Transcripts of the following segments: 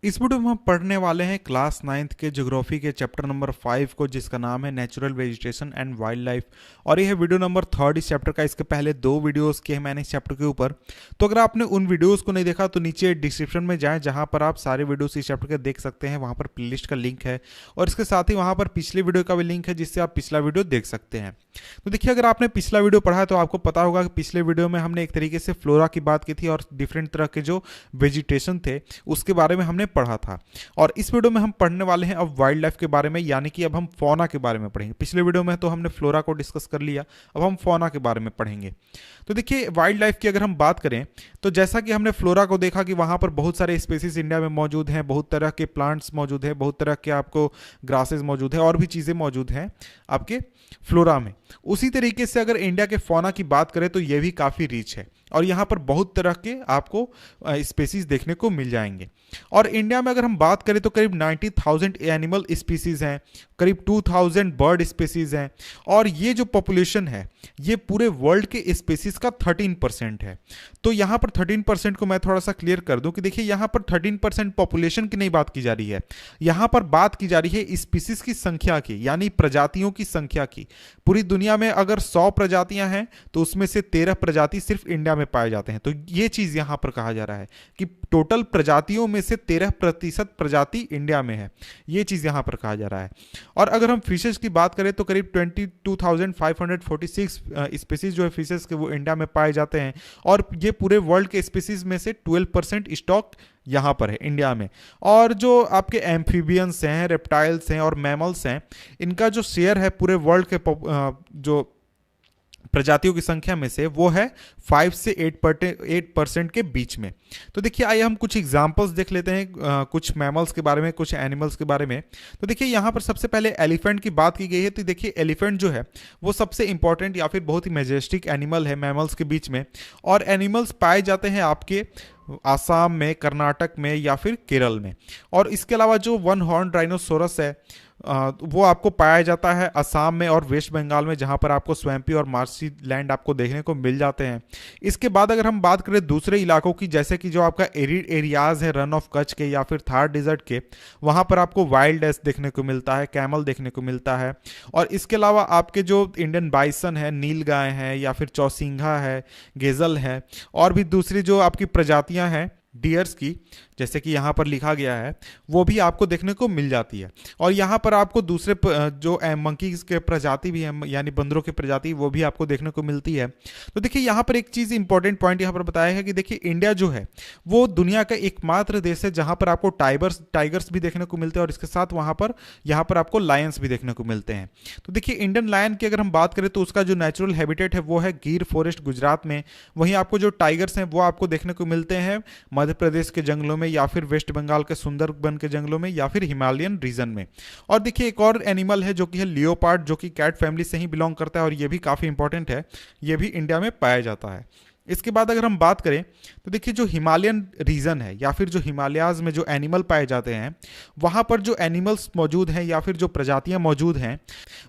इस वीडियो में हम पढ़ने वाले हैं क्लास 9th के ज्योग्राफी के चैप्टर नंबर 5 को, जिसका नाम है natural vegetation and wild life. और यह है वीडियो नंबर 3 इस चैप्टर का। इसके पहले 2 वीडियोस किए हैं मैंने इस चैप्टर के ऊपर। तो अगर आपने उन वीडियोस को नहीं देखा तो नीचे डिस्क्रिप्शन में जाएं, जहां पर आप सारे वीडियोस इस चैप्टर के देख सकते हैं। वहां पर प्लेलिस्ट का लिंक है और इसके साथ ही वहां पर पिछले वीडियो का भी लिंक है, जिससे आप पिछला वीडियो देख सकते हैं। तो देखिए, अगर आपने पिछला वीडियो पढ़ा है तो आपको पता होगा कि पिछले वीडियो में हमने एक तरीके से फ्लोरा की बात की थी और डिफरेंट तरह के जो वेजिटेशन थे उसके बारे में हमने पढ़ा था। और इस वीडियो में हम पढ़ने वाले हैं अब वाइल्ड लाइफ के बारे में, यानी कि अब हम फौना के बारे में पढ़ेंगे। पिछले वीडियो में तो हमने फ्लोरा को डिस्कस कर लिया, अब हम फौना के बारे में पढ़ेंगे। तो देखिए, वाइल्ड लाइफ की अगर हम बात करें तो जैसा कि हमने फ्लोरा को देखा कि वहां पर बहुत सारे स्पीसीज इंडिया में मौजूद हैं, बहुत तरह के प्लांट्स मौजूद हैं, बहुत तरह के आपको ग्रासेस मौजूद हैं और भी चीज़ें मौजूद हैं आपके फ्लोरा में। उसी तरीके से अगर इंडिया के फौना की बात करें तो ये भी काफ़ी रिच है और यहाँ पर बहुत तरह के आपको स्पीसीज देखने को मिल जाएंगे। और इंडिया में अगर हम बात करें तो करीब 90,000 एनिमल स्पीसीज हैं, करीब 2,000 बर्ड स्पीसीज हैं और ये जो पॉपुलेशन है ये पूरे वर्ल्ड के स्पीसीज का 13% है। तो यहाँ पर 13% को मैं थोड़ा सा क्लियर कर दूं कि देखिए, यहाँ पर 13% पॉपुलेशन की नहीं बात की जा रही है, यहाँ पर बात की जा रही है स्पीसीज की संख्या की, यानी प्रजातियों की संख्या की। पूरी दुनिया में अगर 100 प्रजातियां हैं तो उसमें से 13 प्रजाति सिर्फ इंडिया में पाए जाते हैं। तो ये चीज यहाँ पर कहा जा रहा है कि टोटल प्रजातियों में से 13% प्रजाति इंडिया में है, ये चीज यहाँ पर कहा जा रहा है। और अगर हम फिशेस की बात करें तो करीब 22,546 स्पीसीज जो है फिशेस के वो इंडिया में पाए जाते हैं और ये पूरे वर्ल्ड के स्पीसीज में से 12% स्टॉक यहाँ पर है इंडिया में। और जो आपके एम्फीबियंस हैं, रेप्टाइल्स हैं और मैमल्स हैं, इनका जो शेयर है पूरे वर्ल्ड के जो प्रजातियों की संख्या में से वो है 5 से 8% के बीच में। तो देखिए, आइए हम कुछ एग्जांपल्स देख लेते हैं कुछ मैमल्स के बारे में, कुछ एनिमल्स के बारे में। तो देखिए, यहाँ पर सबसे पहले एलिफेंट की बात की गई है। तो देखिए, एलिफेंट जो है वो सबसे इंपॉर्टेंट या फिर बहुत ही मेजेस्टिक एनिमल है मैमल्स के बीच में। और एनिमल्स पाए जाते हैं आपके आसाम में, कर्नाटक में या फिर केरल में। और इसके अलावा जो वन हॉर्न राइनोसोरस है वो आपको पाया जाता है असम में और वेस्ट बंगाल में, जहां पर आपको स्वैम्पी और मार्शी लैंड आपको देखने को मिल जाते हैं। इसके बाद अगर हम बात करें दूसरे इलाकों की, जैसे कि जो आपका एरिड एरियाज है रन ऑफ कच्छ के या फिर थार डेजर्ट के, वहां पर आपको वाइल्ड एस देखने को मिलता है, कैमल देखने को मिलता है। और इसके अलावा आपके जो इंडियन बाइसन है, नील गाय है या फिर चौसिंघा है, गेजल है और भी दूसरी जो आपकी प्रजातियां हैं डियर्स की, जैसे कि यहाँ पर लिखा गया है, वो भी आपको देखने को मिल जाती है। और यहाँ पर आपको दूसरे जो मंकीज के प्रजाति भी है, यानी बंदरों की प्रजाति, वो भी आपको देखने को मिलती है। तो देखिए, यहाँ पर एक चीज़ इंपॉर्टेंट पॉइंट यहाँ पर बताया है कि देखिए, इंडिया जो है वो दुनिया का एकमात्र देश है जहाँ पर आपको टाइगर्स भी देखने को मिलते हैं और इसके साथ यहाँ पर आपको लायंस भी देखने को मिलते हैं। तो देखिए, इंडियन लायन की अगर हम बात करें तो उसका जो नेचुरल हैबिटेट है वो है गिर फॉरेस्ट गुजरात में। वहीं आपको जो टाइगर्स हैं वो आपको देखने को मिलते हैं मध्य प्रदेश के जंगलों में या फिर वेस्ट बंगाल के सुंदरबन के जंगलों में या फिर हिमालयन रीजन में। और देखिए, एक और एनिमल है जो कि है लियोपार्ड, जो कि कैट फैमिली से ही बिलोंग करता है और ये भी काफ़ी इंपॉर्टेंट है, ये भी इंडिया में पाया जाता है। इसके बाद अगर हम बात करें तो देखिए, जो हिमालयन रीजन है या फिर जो हिमालयाज में जो एनिमल पाए जाते हैं, वहाँ पर जो एनिमल्स मौजूद हैं या फिर जो प्रजातियाँ मौजूद हैं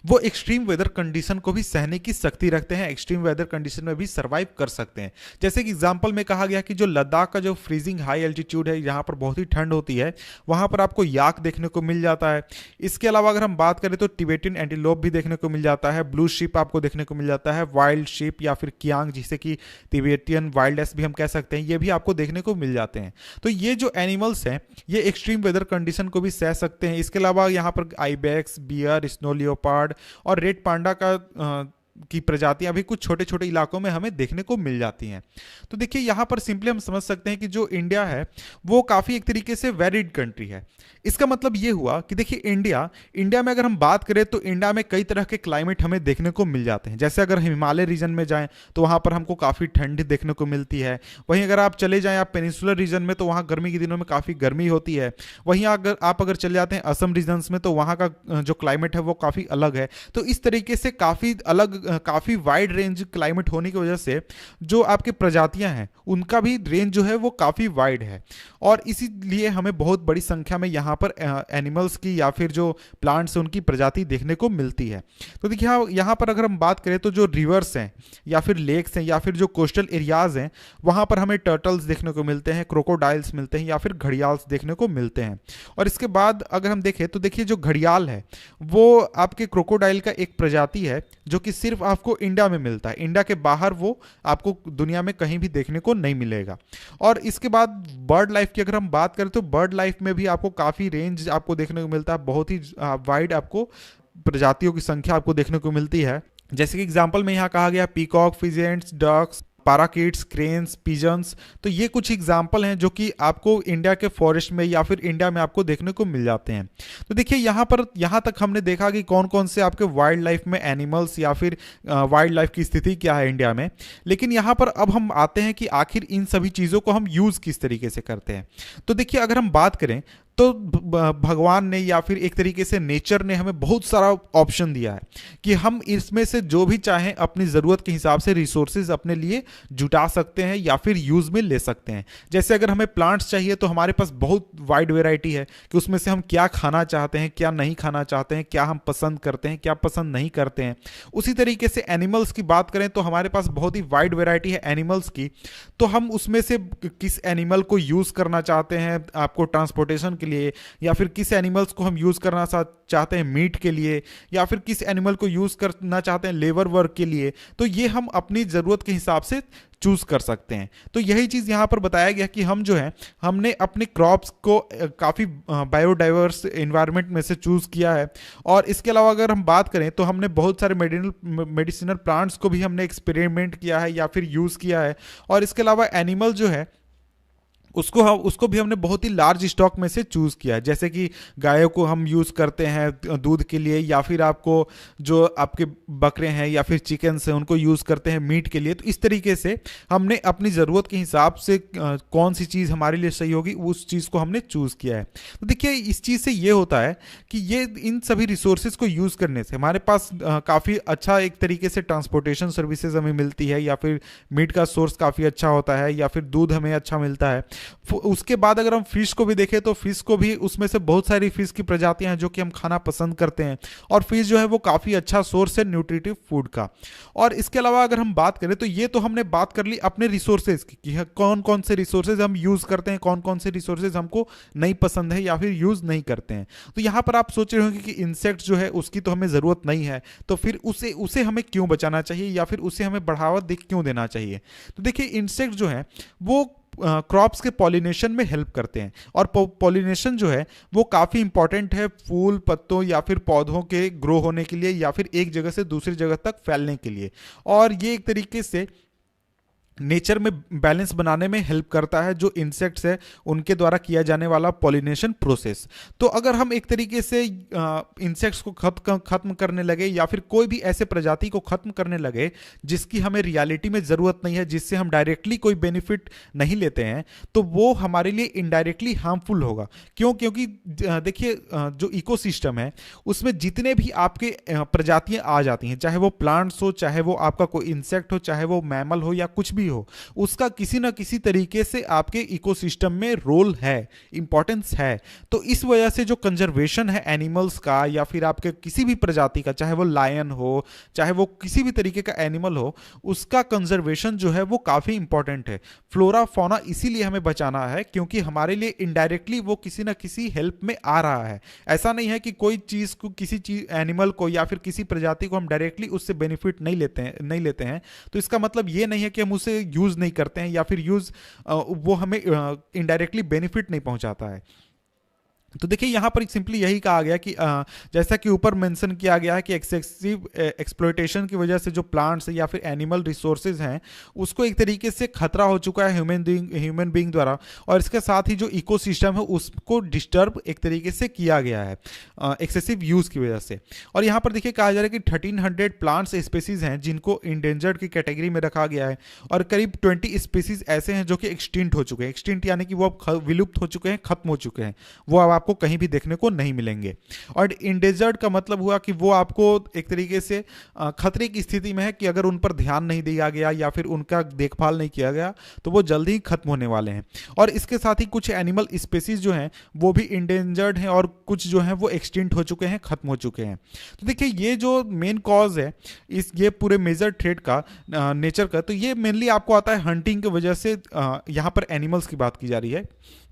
वो एक्सट्रीम वेदर कंडीशन को भी सहने की शक्ति रखते हैं, एक्सट्रीम वेदर कंडीशन में भी सर्वाइव कर सकते हैं। जैसे कि एग्जाम्पल में कहा गया कि जो लद्दाख का जो फ्रीजिंग हाई एल्टीट्यूड है, यहाँ पर बहुत ही ठंड होती है, वहाँ पर आपको याक देखने को मिल जाता है। इसके अलावा अगर हम बात करें तो टिबेटियन एंटीलोप भी देखने को मिल जाता है, ब्लू शिप आपको देखने को मिल जाता है, वाइल्ड शिप या फिर कियांग, जिसे कि तिबेटियन वाइल्ड एस भी हम कह सकते हैं, ये भी आपको देखने को मिल जाते हैं। तो ये जो एनिमल्स हैं ये एक्सट्रीम वेदर कंडीशन को भी सह सकते हैं। इसके अलावा यहाँ पर आइबेक्स, बियर, स्नो लियोपार्ड और रेड पांडा की प्रजातियां भी कुछ छोटे छोटे इलाकों में हमें देखने को मिल जाती हैं। तो देखिए, यहाँ पर सिंपली हम समझ सकते हैं कि जो इंडिया है वो काफ़ी एक तरीके से वेरिड कंट्री है। इसका मतलब ये हुआ कि देखिए, इंडिया में अगर हम बात करें तो इंडिया में कई तरह के क्लाइमेट हमें देखने को मिल जाते हैं। जैसे अगर हिमालय रीजन में जाएं तो वहाँ पर हमको काफ़ी ठंडी देखने को मिलती है। वहीं अगर आप चले जाएं आप पेनिनसुलर रीजन में तो वहाँ गर्मी के दिनों में काफ़ी गर्मी होती है। वहीं अगर चले जाते हैं असम रीजन्स में तो वहाँ का जो क्लाइमेट है वो काफ़ी अलग है। तो इस तरीके से काफ़ी अलग काफ़ी वाइड रेंज क्लाइमेट होने की वजह से जो आपके प्रजातियां हैं उनका भी रेंज जो है वो काफ़ी वाइड है, और इसीलिए हमें बहुत बड़ी संख्या में यहाँ पर एनिमल्स की या फिर जो प्लांट्स हैं उनकी प्रजाति देखने को मिलती है। तो देखिए यहाँ पर अगर हम बात करें तो जो रिवर्स हैं या फिर लेक्स हैं या फिर जो कोस्टल एरियाज़ हैं वहाँ पर हमें टर्टल्स देखने को मिलते हैं, क्रोकोडाइल्स मिलते हैं या फिर घड़ियाल्स देखने को मिलते हैं। और इसके बाद अगर हम देखें तो देखिए जो घड़ियाल है वो आपके क्रोकोडाइल का एक प्रजाति है जो कि सिर्फ आपको इंडिया में मिलता है, इंडिया के बाहर वो आपको दुनिया में कहीं भी देखने को नहीं मिलेगा। और इसके बाद बर्ड लाइफ की अगर हम बात करें तो बर्ड लाइफ में भी आपको काफ़ी रेंज आपको देखने को मिलता है, बहुत ही वाइड आपको प्रजातियों की संख्या आपको देखने को मिलती है। जैसे कि एग्जांपल में यहाँ कहा गया peacock, pheasants, ducks, पैराकीट्स, cranes, pigeons, तो ये कुछ एग्जाम्पल हैं जो कि आपको इंडिया के फॉरेस्ट में या फिर इंडिया में आपको देखने को मिल जाते हैं। तो देखिए यहाँ तक हमने देखा कि कौन कौन से आपके वाइल्ड लाइफ में एनिमल्स या फिर वाइल्ड लाइफ की स्थिति क्या है इंडिया में। लेकिन यहाँ पर अब हम आते हैं कि आखिर इन सभी चीज़ों को हम यूज़ किस तरीके से करते हैं। तो देखिए अगर हम बात करें तो भगवान ने या फिर एक तरीके से नेचर ने हमें बहुत सारा ऑप्शन दिया है कि हम इसमें से जो भी चाहें अपनी ज़रूरत के हिसाब से रिसोर्सेज अपने लिए जुटा सकते हैं या फिर यूज़ में ले सकते हैं। जैसे अगर हमें प्लांट्स चाहिए तो हमारे पास बहुत वाइड वैरायटी है कि उसमें से हम क्या खाना चाहते हैं, क्या नहीं खाना चाहते हैं, क्या हम पसंद करते हैं, क्या पसंद नहीं करते हैं। उसी तरीके से एनिमल्स की बात करें तो हमारे पास बहुत ही वाइड वैरायटी है एनिमल्स की, तो हम उसमें से किस एनिमल को यूज़ करना चाहते हैं आपको ट्रांसपोर्टेशन लिए, या फिर किस एनिमल्स को हम यूज करना चाहते हैं मीट के लिए, या फिर किस एनिमल को यूज करना चाहते हैं लेबर वर्क के लिए, तो ये हम अपनी जरूरत के हिसाब से चूज कर सकते हैं। तो यही चीज यहां पर बताया गया कि हम जो है हमने अपने क्रॉप्स को काफी बायोडाइवर्स एनवायरनमेंट में से चूज किया है। और इसके अलावा अगर हम बात करें तो हमने बहुत सारे मेडिसिनल प्लांट्स को भी हमने एक्सपेरिमेंट किया है या फिर यूज किया है। और इसके अलावा एनिमल जो है उसको भी हमने बहुत ही लार्ज स्टॉक में से चूज किया है। जैसे कि गायों को हम यूज करते हैं दूध के लिए, या फिर आपको जो आपके बकरे हैं या फिर चिकन्स हैं उनको यूज करते हैं मीट के लिए। तो इस तरीके से हमने अपनी ज़रूरत के हिसाब से कौन सी चीज़ हमारे लिए सही होगी उस चीज़ को हमने चूज किया है। तो देखिए इस चीज़ से ये होता है कि ये इन सभी रिसोर्सेज को यूज करने से हमारे पास काफ़ी अच्छा एक तरीके से ट्रांसपोर्टेशन सर्विसेज हमें मिलती है, या फिर मीट का सोर्स काफ़ी अच्छा होता है, या फिर दूध हमें अच्छा मिलता है। उसके बाद अगर हम फिश को भी देखें तो फिश को भी उसमें से बहुत सारी फिश की प्रजातियां हैं जो कि हम खाना पसंद करते हैं, और फिश जो है वो काफ़ी अच्छा सोर्स है न्यूट्रिटिव फूड का। और इसके अलावा अगर हम बात करें तो ये तो हमने बात कर ली अपने रिसोर्सेज की कि कौन कौन से रिसोर्सेज हम यूज़ करते हैं, कौन कौन से रिसोर्सेज हमको नहीं पसंद है या फिर यूज़ नहीं करते हैं। तो यहाँ पर आप सोच रहे होंगे कि इंसेक्ट जो है उसकी तो हमें ज़रूरत नहीं है, तो फिर उसे हमें क्यों बचाना चाहिए या फिर उसे हमें बढ़ावा क्यों देना चाहिए। तो देखिए इंसेक्ट जो है वो क्रॉप्स के पॉलिनेशन में हेल्प करते हैं, और पॉलिनेशन जो है वो काफ़ी इंपॉर्टेंट है फूल पत्तों या फिर पौधों के ग्रो होने के लिए या फिर एक जगह से दूसरी जगह तक फैलने के लिए। और ये एक तरीके से नेचर में बैलेंस बनाने में हेल्प करता है जो इंसेक्ट्स है उनके द्वारा किया जाने वाला पॉलिनेशन प्रोसेस। तो अगर हम एक तरीके से इंसेक्ट्स को खत्म करने लगे या फिर कोई भी ऐसे प्रजाति को खत्म करने लगे जिसकी हमें रियलिटी में ज़रूरत नहीं है, जिससे हम डायरेक्टली कोई बेनिफिट नहीं लेते हैं, तो वो हमारे लिए इनडायरेक्टली हार्मफुल होगा। क्योंकि देखिए जो इकोसिस्टम है उसमें जितने भी आपके प्रजातियां आ जाती हैं, चाहे वो प्लांट्स हो, चाहे वो आपका कोई इंसेक्ट हो, चाहे वो मैमल हो या कुछ भी हो, उसका किसी ना किसी तरीके से आपके इकोसिस्टम में रोल है, इंपॉर्टेंस है। तो इस वजह से जो कंजर्वेशन है एनिमल्स का या फिर आपके किसी भी प्रजाति का, चाहे वो लायन हो, चाहे वो किसी भी तरीके का एनिमल हो, उसका कंजर्वेशन जो है वो काफ़ी इंपॉर्टेंट है। फ्लोरा फौना इसीलिए हमें बचाना है क्योंकि हमारे लिए इनडायरेक्टली वो किसी ना किसी हेल्प में आ रहा है। ऐसा नहीं है कि कोई चीज़ को, किसी चीज एनिमल को या फिर किसी प्रजाति को हम डायरेक्टली उससे बेनिफिट नहीं लेते हैं। तो इसका मतलब ये नहीं है कि हम उसे यूज नहीं करते हैं या फिर वो हमें इनडायरेक्टली बेनिफिट नहीं पहुंचाता है। तो देखिए यहाँ पर सिंपली यही कहा गया कि जैसा कि ऊपर मेंशन किया गया है कि एक्सेसिव एक्सप्लॉयटेशन की वजह से जो प्लांट्स या फिर एनिमल रिसोर्सेज हैं उसको एक तरीके से खतरा हो चुका है ह्यूमन बीइंग द्वारा, और इसके साथ ही जो इकोसिस्टम है उसको डिस्टर्ब एक तरीके से किया गया है एक्सेसिव यूज़ की वजह से। और यहाँ पर देखिए कहा जा रहा है कि 1300 प्लांट्स स्पीसीज हैं जिनको इंडेंजर्ड की कैटेगरी में रखा गया है, और करीब 20 स्पीसीज ऐसे हैं जो कि एक्सटिंक्ट हो चुके हैं। एक्सटिंक्ट यानी कि वो अब विलुप्त हो चुके हैं, खत्म हो चुके हैं, वो अब आपको कहीं भी देखने को नहीं मिलेंगे। और इंडेंजर्ड का मतलब हुआ कि वो आपको एक तरीके से खतरे की स्थिति में है कि अगर उन पर ध्यान नहीं दिया गया या फिर उनका देखभाल नहीं किया गया तो वो जल्दी ही खत्म होने वाले हैं। और इसके साथ ही कुछ एनिमल स्पेसीज जो हैं वो भी इंडेंजर्ड हैं और कुछ जो हैं वो एक्सटिंक्ट हो चुके हैं, खत्म हो चुके हैं। तो देखिए ये जो मेन कॉज है इस ये पूरे मेजर थ्रेट का नेचर का, तो ये मेनली आपको आता है हंटिंग की वजह से। यहाँ पर एनिमल्स की बात की जा रही है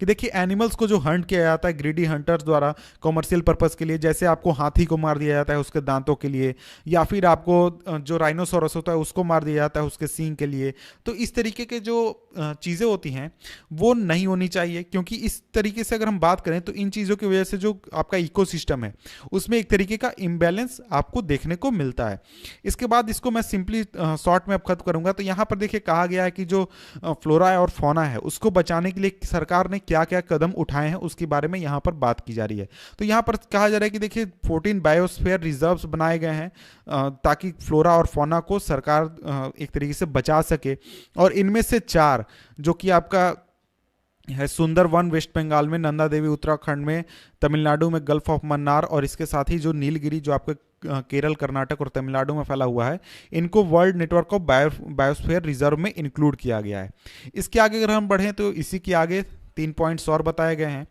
कि देखिए एनिमल्स को जो हंट किया जाता है ग्रीडी हंटर्स द्वारा कॉमर्शियल पर्पस के लिए, जैसे आपको हाथी को मार दिया जाता है उसके दांतों के लिए, या फिर आपको जो राइनोसोरस होता है उसको मार दिया जाता है उसके सींग के लिए। तो इस तरीके के जो चीज़ें होती हैं वो नहीं होनी चाहिए, क्योंकि इस तरीके से अगर हम बात करें तो इन चीज़ों की वजह से जो आपका इकोसिस्टम है उसमें एक तरीके का इम्बैलेंस आपको देखने को मिलता है। इसके बाद इसको मैं सिंपली शॉर्ट में अब खत्म करूंगा। तो यहाँ पर देखिए कहा गया है कि जो फ्लोरा है और फौना है उसको बचाने के लिए सरकार ने क्या क्या कदम उठाए हैं उसके बारे में यहाँ पर बात की जा रही है। तो यहाँ पर कहा जा रहा है कि देखिए 14 बायोस्फीयर रिजर्व्स बनाए गए हैं ताकि फ्लोरा और फौना को सरकार एक तरीके से बचा सके। और इनमें से 4 जो कि आपका है सुंदरवन वेस्ट बंगाल में, नंदा देवी उत्तराखंड में, तमिलनाडु में गल्फ ऑफ मन्नार, और इसके साथ ही जो नीलगिरी जो आपके केरल, कर्नाटक और तमिलनाडु में फैला हुआ है, इनको world network of biosphere reserve में इंक्लूड किया गया है। इसके आगे अगर हम बढ़ें तो इसी के आगे 3 पॉइंट्स और बताए गए हैं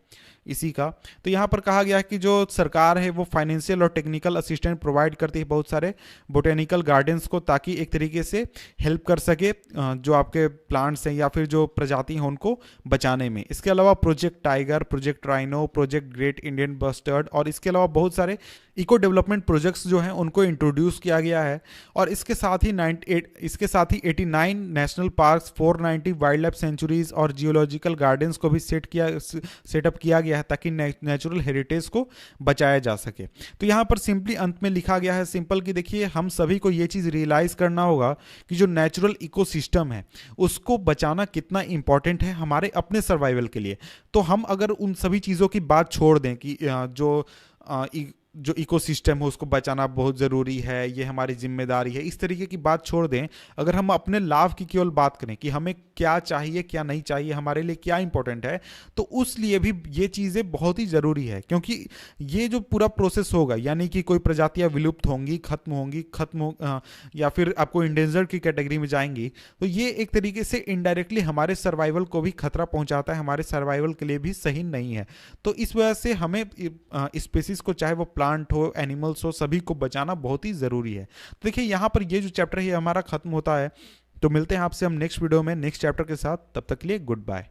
इसी का। तो यहाँ पर कहा गया है कि जो सरकार है वो फाइनेंशियल और टेक्निकल असिस्टेंट प्रोवाइड करती है बहुत सारे बोटेनिकल गार्डन्स को, ताकि एक तरीके से हेल्प कर सके जो आपके प्लांट्स हैं या फिर जो प्रजाति हैं उनको बचाने में। इसके अलावा project tiger, project rhino, project great Indian bustard और इसके अलावा बहुत सारे इको डेवलपमेंट प्रोजेक्ट्स जो हैं उनको इंट्रोड्यूस किया गया है। और इसके साथ ही 89 national parks, 490 wild life sanctuaries और जियोलॉजिकल गार्डन्स को भी सेटअप किया गया है ताकि नेचुरल हेरिटेज को बचाया जा सके। तो यहाँ पर सिंपली अंत में लिखा गया है सिंपल कि देखिए हम सभी को ये चीज़ रियलाइज़ करना होगा कि जो नेचुरल इकोसिस्टम है उसको बचाना कितना इंपॉर्टेंट है हमारे अपने सर्वाइवल के लिए। तो हम अगर उन सभी चीज़ों की बात छोड़ दें कि जो इकोसिस्टम है उसको बचाना बहुत ज़रूरी है, ये हमारी जिम्मेदारी है, इस तरीके की बात छोड़ दें, अगर हम अपने लाभ की केवल बात करें कि हमें क्या चाहिए क्या नहीं चाहिए, हमारे लिए क्या इंपॉर्टेंट है, तो उस लिए भी ये चीज़ें बहुत ही ज़रूरी है। क्योंकि ये जो पूरा प्रोसेस होगा यानी कि कोई प्रजातियाँ विलुप्त होंगी, या फिर आपको इंडेंजर्ड की कैटेगरी में जाएंगी, तो ये एक तरीके से इनडायरेक्टली हमारे सर्वाइवल को भी खतरा पहुँचाता है, हमारे सर्वाइवल के लिए भी सही नहीं है। तो इस वजह से हमें स्पेसीज को, चाहे वो प्लांट हो, एनिमल्स हो, सभी को बचाना बहुत ही ज़रूरी है। तो देखिए यहाँ पर ये जो चैप्टर है हमारा खत्म होता है। तो मिलते हैं आपसे हम नेक्स्ट वीडियो में नेक्स्ट चैप्टर के साथ। तब तक के लिए गुड बाय।